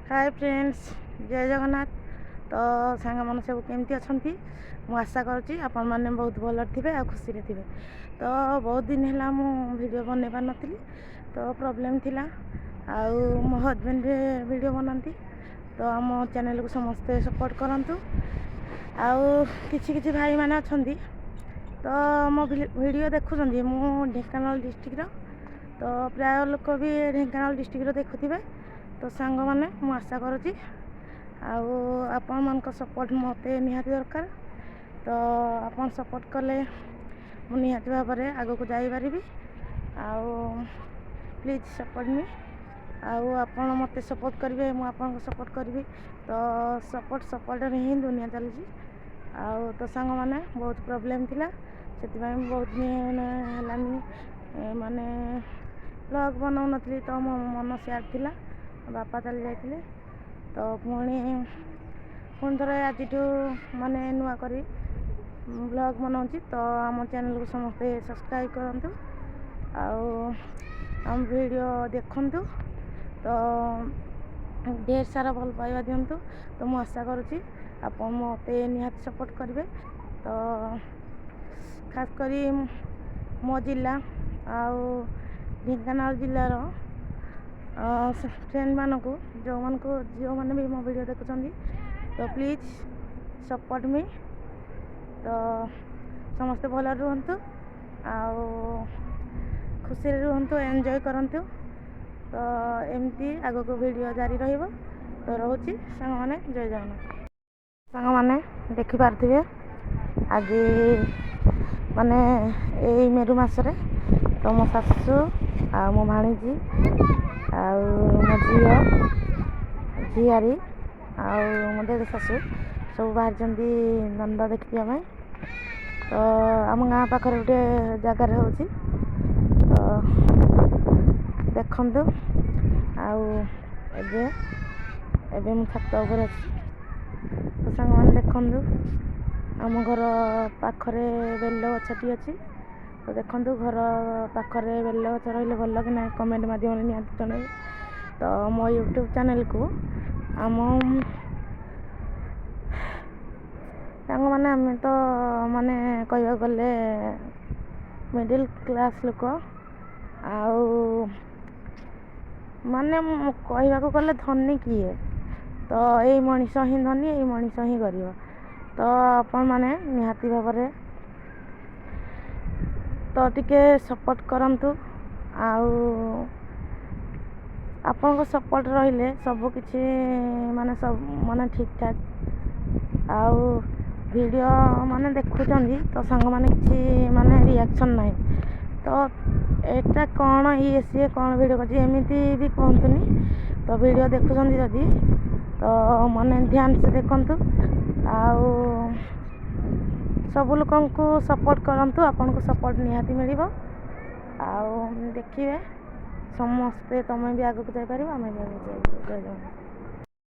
Hi friends, जय जगन्नाथ। तो सांग मन सब केमती अच्छा मु आशा करुँची आपण मैंने बहुत भल थे आ खुशी थे। तो बहुत दिन है मु वीडियो बन पार नी, तो प्रोब्लेम थिला आउ मो हजबैंड वीडियो बनाती। तो आम चैनल को समस्ते सपोर्ट करंतु। आउ किछि भाई माने अछंती तो मो वीडियो देखुं मु ढेंकानाल डिस्ट्रिक्ट तो प्राय लोक भी ढेंकानाल डिस्ट्रिक्ट देखुवे। तो सांग मैंने मु आशा करुँची आपण मान सपोर्ट मत निहाती दरकार। तो आपन सपोर्ट कले मु निहाती भाव में आग को जापारि। प्लीज सपोर्ट मी आपण मत सपोर्ट करेंगे, मुझे सपोर्ट करी। तो सपोर्ट ही दुनिया चलती। तो सांग मैंने बहुत प्रोब्लेम थिला से बहुत दिन है माने ब्लॉग बनाऊ नी। तो मो मन सैड थिला, बापा चली जाते। तो पुणी थोड़े आज माने नुआ करी ब्लॉग बनाऊँ। तो आम चैनल को समस्ते सब्सक्राइब करंतु आम वीडियो देखंतु। तो ढेर सारा भल पाइबा दिंतु। तो मु आशा करुँची आप मत निहाती सपोर्ट करेंगे। तो खास करी मो जिला ढेंकानाल जिलार फ्रेंड मान को जो मैंने भी मो वीडियो देखुं, तो प्लीज सपोर्ट मी। तो समस्ते भल रुहंतु खुशी रुहंतु, एंजॉय करंतु। तो एमती आग को वीडियो जारी रहिबो। तो रोची सांग माने जय जगन्नाथ। सांग माने देखि पारथिबे आज माने एई मेरु मासरे तो मो सासु आ मो भाणीजी मो झीआरी मो देढ़ शाशु सब बाहर दंड देखा। तो आम गाँ पाखे गोटे जगार हो देखु। एबे मु छात उपर अच्छी। तो सांग मैंने देखु आम घर पाखरे बेल गछटी अच्छी। तो देखु घर पाखरे बेल गछ रही भल कि ना कमेंट मध्यम निहाती जन। तो मो यूट्यूब चैनल को आम सांग मैंने आम तो माने कह गले मिडिल क्लास लोक माने कह गले धनी किए। तो यही मनीष ही धनी, यही मनीष ही गरीब। तो आपण माने निहाती भाव में तो टिके सपोर्ट करंतु। आपण को सपोर्ट रहिले सब किछि माने सब माने ठीक ठाक वीडियो माने देखुचंदी। तो सांग माने किछि माने रिएक्शन नहीं। तो एटा कौन ये सी कौन वीडियो कर एमती भी कहतुनी। तो वीडियो देखुचंदी जदि तो माने ध्यान से देखंतु सब लोक को सपोर्ट करंतु। आपन को सपोर्ट निहाती मिलिबो देखिए समस्ते। तुम भी आगे जापर आम भी आगे जाए।